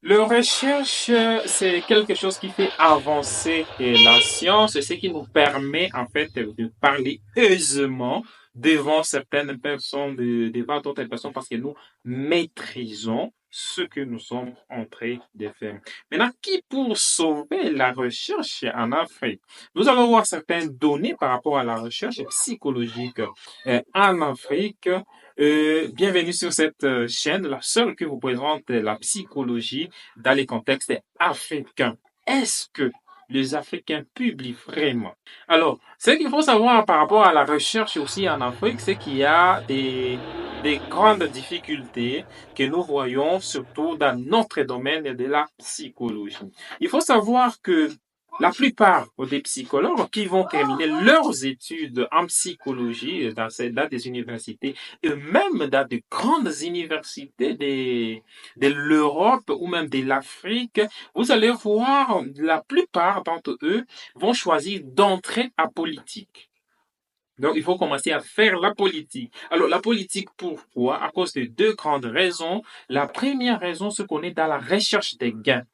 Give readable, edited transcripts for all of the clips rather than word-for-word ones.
Le recherche, c'est quelque chose qui fait avancer la science, c'est ce qui nous permet en fait de parler aisément devant certaines personnes, devant d'autres personnes, parce que nous maîtrisons ce que nous sommes en train de faire. Maintenant, qui pour sauver la recherche en Afrique? Nous allons voir certaines données par rapport à la recherche psychologique en Afrique. Bienvenue sur cette chaîne, la seule qui vous présente la psychologie dans les contextes africains. Est-ce que les Africains publient vraiment? Alors, ce qu'il faut savoir par rapport à la recherche aussi en Afrique, c'est qu'il y a des grandes difficultés que nous voyons surtout dans notre domaine de la psychologie. Il faut savoir que la plupart des psychologues qui vont terminer leurs études en psychologie dans des universités et même dans de grandes universités de l'Europe ou même de l'Afrique, vous allez voir la plupart d'entre eux vont choisir d'entrer en politique. Donc, il faut commencer à faire la politique. Alors, la politique, pourquoi? À cause de deux grandes raisons. La première raison, c'est qu'on est dans la recherche des gains.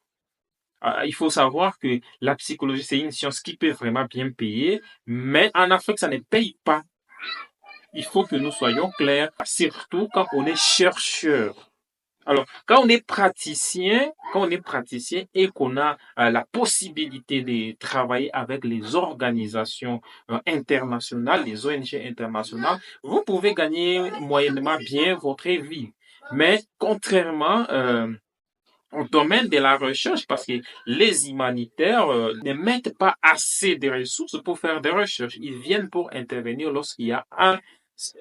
Il faut savoir que la psychologie, c'est une science qui peut vraiment bien payer, mais en Afrique, ça ne paye pas. Il faut que nous soyons clairs, surtout quand on est chercheur. Alors, quand on est praticien et qu'on a la possibilité de travailler avec les organisations internationales, les ONG internationales, vous pouvez gagner moyennement bien votre vie. Mais contrairement au domaine de la recherche, parce que les humanitaires ne mettent pas assez de ressources pour faire des recherches. Ils viennent pour intervenir lorsqu'il y a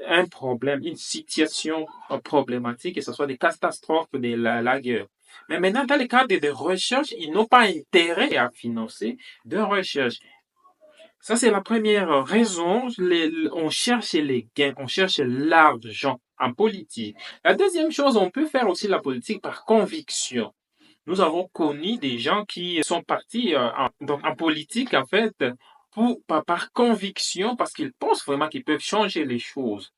un problème, une situation problématique, que ce soit des catastrophes de la guerre. Mais maintenant, dans le cadre de recherche, ils n'ont pas intérêt à financer de recherche. Ça, c'est la première raison. On cherche les gains, on cherche l'argent en politique. La deuxième chose, on peut faire aussi la politique par conviction. Nous avons connu des gens qui sont partis donc en politique, en fait, par conviction, parce qu'ils pensent vraiment qu'ils peuvent changer les choses.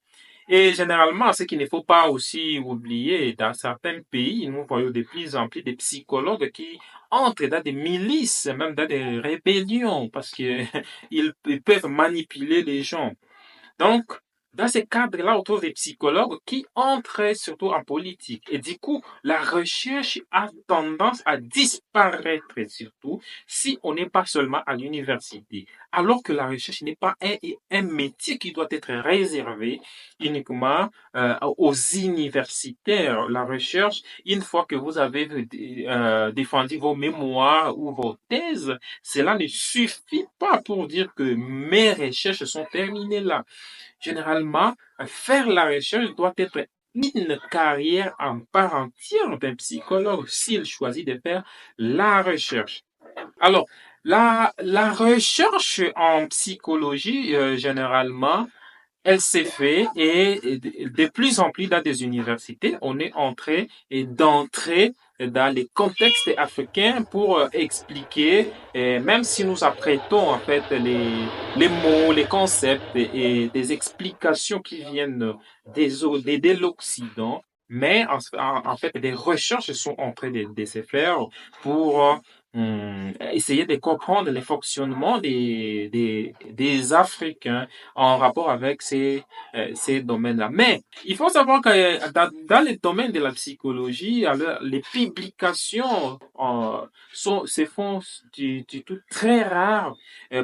Et généralement, ce qu'il ne faut pas aussi oublier, dans certains pays, nous voyons de plus en plus des psychologues qui entrent dans des milices, même dans des rébellions, parce qu'ils ils peuvent manipuler les gens. Donc, dans ces cadres-là, autour des psychologues qui entrent surtout en politique. Et du coup, la recherche a tendance à disparaître, surtout si on n'est pas seulement à l'université. Alors que la recherche n'est pas un métier qui doit être réservé uniquement aux universitaires. La recherche, une fois que vous avez défendu vos mémoires ou vos thèses, cela ne suffit pas pour dire que mes recherches sont terminées là. Généralement, faire la recherche doit être une carrière en part entière d'un psychologue s'il choisit de faire la recherche. Alors, la recherche en psychologie, généralement, elle s'est faite et de plus en plus dans des universités, on est entré et d'entrer dans les contextes africains pour expliquer, même si nous apprêtons en fait les mots, les concepts et des explications qui viennent de l'Occident, mais en fait, des recherches sont en train de se faire pour essayer de comprendre le fonctionnement des Africains en rapport avec ces domaines-là. Mais il faut savoir que dans le domaine de la psychologie, alors, les publications se font du tout très rares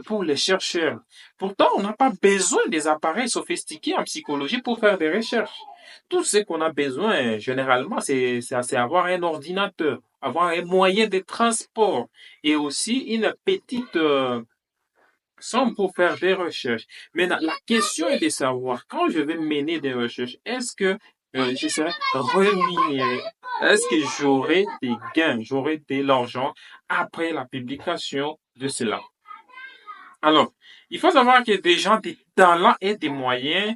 pour les chercheurs. Pourtant, on n'a pas besoin des appareils sophistiqués en psychologie pour faire des recherches. Tout ce qu'on a besoin, généralement, c'est avoir un ordinateur, avoir un moyen de transport et aussi une petite somme pour faire des recherches. Maintenant, la question est de savoir, quand je vais mener des recherches, est-ce que je serai rémunéré? Est-ce que j'aurai des gains, j'aurai de l'argent après la publication de cela? Alors, il faut savoir que des gens des talents et des moyens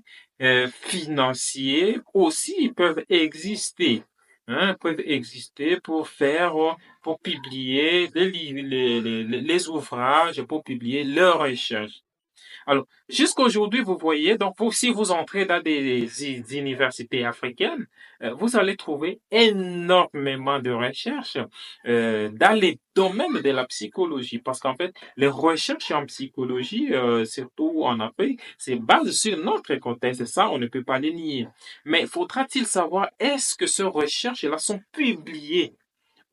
financiers aussi peuvent exister. Peuvent exister pour faire, pour publier les ouvrages, pour publier leurs recherches. Alors, jusqu'à aujourd'hui, vous voyez, donc si vous entrez dans des universités africaines, vous allez trouver énormément de recherches dans les domaines de la psychologie, parce qu'en fait, les recherches en psychologie, surtout en Afrique, c'est basé sur notre contexte, et ça, on ne peut pas les nier. Mais faudra-t-il savoir, est-ce que ces recherches-là sont publiées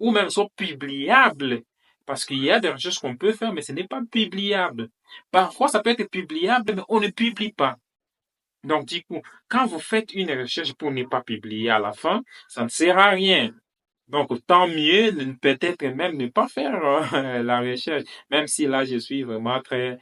ou même sont publiables? Parce qu'il y a des recherches qu'on peut faire, mais ce n'est pas publiable. Parfois, ça peut être publiable, mais on ne publie pas. Donc, du coup, quand vous faites une recherche pour ne pas publier à la fin, ça ne sert à rien. Donc, tant mieux, peut-être même ne pas faire la recherche, même si là, je suis vraiment très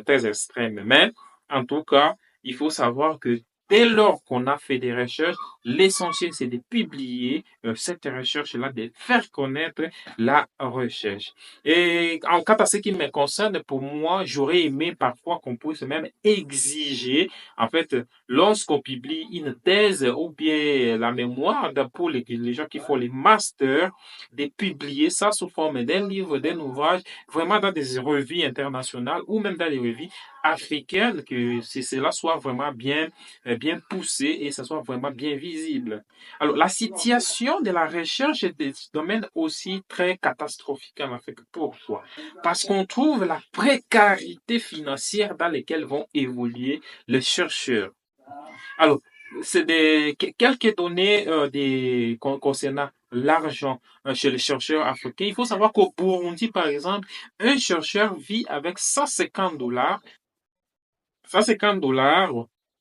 extrême. Mais, en tout cas, il faut savoir que dès lors qu'on a fait des recherches, l'essentiel, c'est de publier cette recherche-là, de faire connaître la recherche. Et en quant à ce qui me concerne, pour moi, j'aurais aimé parfois qu'on puisse même exiger, en fait, lorsqu'on publie une thèse ou bien la mémoire pour les gens qui font les masters, de publier ça sous forme d'un livre, d'un ouvrage, vraiment dans des revues internationales ou même dans les revues africaines, que cela soit vraiment bien poussé et ça soit vraiment bien visible. Alors, la situation de la recherche est des domaines aussi très catastrophiques en Afrique. Pourquoi? Parce qu'on trouve la précarité financière dans laquelle vont évoluer les chercheurs. Alors, c'est quelques données concernant l'argent chez les chercheurs africains. Il faut savoir qu'au Burundi, par exemple, un chercheur vit avec 150 dollars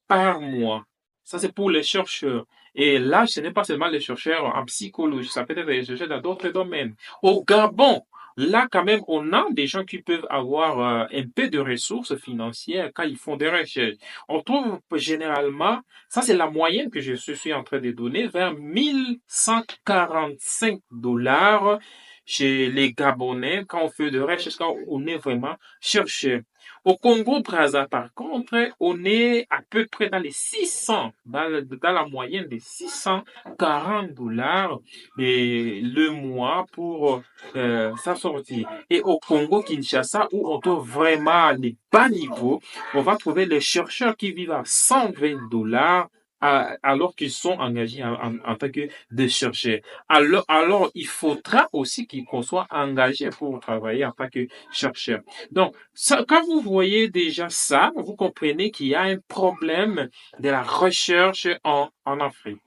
par mois. Ça, c'est pour les chercheurs. Et là, ce n'est pas seulement les chercheurs en psychologie, ça peut être les chercheurs dans d'autres domaines. Au Gabon, là, quand même, on a des gens qui peuvent avoir un peu de ressources financières quand ils font des recherches. On trouve généralement, ça c'est la moyenne que je suis en train de donner, vers 1145 dollars chez les Gabonais quand on fait des recherches, quand on est vraiment chercheur. Au Congo-Brazza, par contre, on est à peu près dans les 600, dans la moyenne des 640 dollars le mois pour sa sortie. Et au Congo-Kinshasa, où on trouve vraiment les bas niveaux, on va trouver les chercheurs qui vivent à 120 dollars alors qu'ils sont engagés en tant que de chercheurs. Alors, il faudra aussi qu'on soit engagé pour travailler en tant que chercheur. Donc, ça, quand vous voyez déjà ça, vous comprenez qu'il y a un problème de la recherche en Afrique.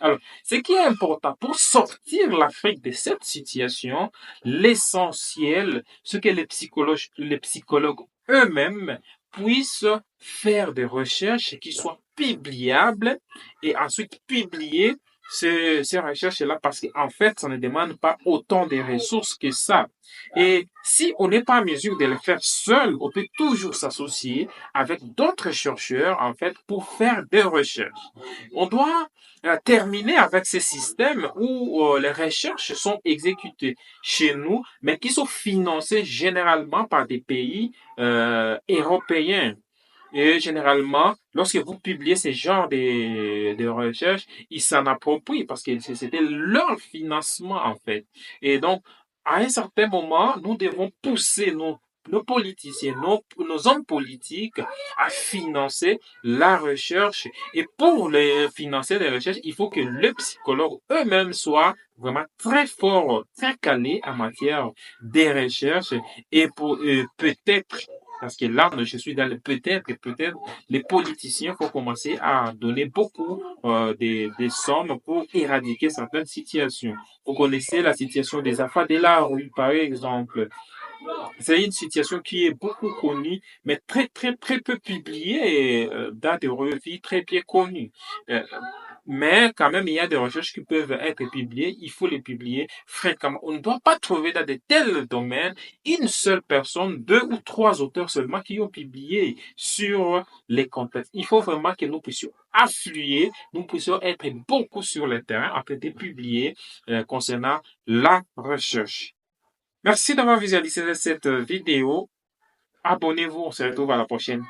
Alors, ce qui est important pour sortir l'Afrique de cette situation, l'essentiel, ce que les psychologues eux-mêmes puissent faire des recherches qui soient publiables et ensuite publier ces recherches-là parce qu'en fait, ça ne demande pas autant de ressources que ça. Et si on n'est pas en mesure de le faire seul, on peut toujours s'associer avec d'autres chercheurs, en fait, pour faire des recherches. On doit terminer avec ces systèmes où les recherches sont exécutées chez nous, mais qui sont financées généralement par des pays européens. Et généralement, lorsque vous publiez ce genre de recherches, ils s'en approprient parce que c'était leur financement en fait. Et donc, à un certain moment, nous devons pousser nos politiciens, nos hommes politiques à financer la recherche. Et pour les financer les recherches, il faut que les psychologues eux-mêmes soient vraiment très forts, très calés en matière des recherches et pour peut-être parce que là, je suis dans le peut-être, et peut-être les politiciens faut commencer à donner beaucoup des sommes pour éradiquer certaines situations. Vous connaissez la situation des affaires de la rue, par exemple. C'est une situation qui est beaucoup connue, mais très peu publiée dans des revues très bien connues. Euh, mais quand même, il y a des recherches qui peuvent être publiées. Il faut les publier fréquemment. On ne doit pas trouver dans de tels domaines une seule personne, deux ou trois auteurs seulement qui ont publié sur les contextes. Il faut vraiment que nous puissions affluer, nous puissions être beaucoup sur le terrain afin de publier concernant la recherche. Merci d'avoir visualisé cette vidéo. Abonnez-vous, on se retrouve à la prochaine.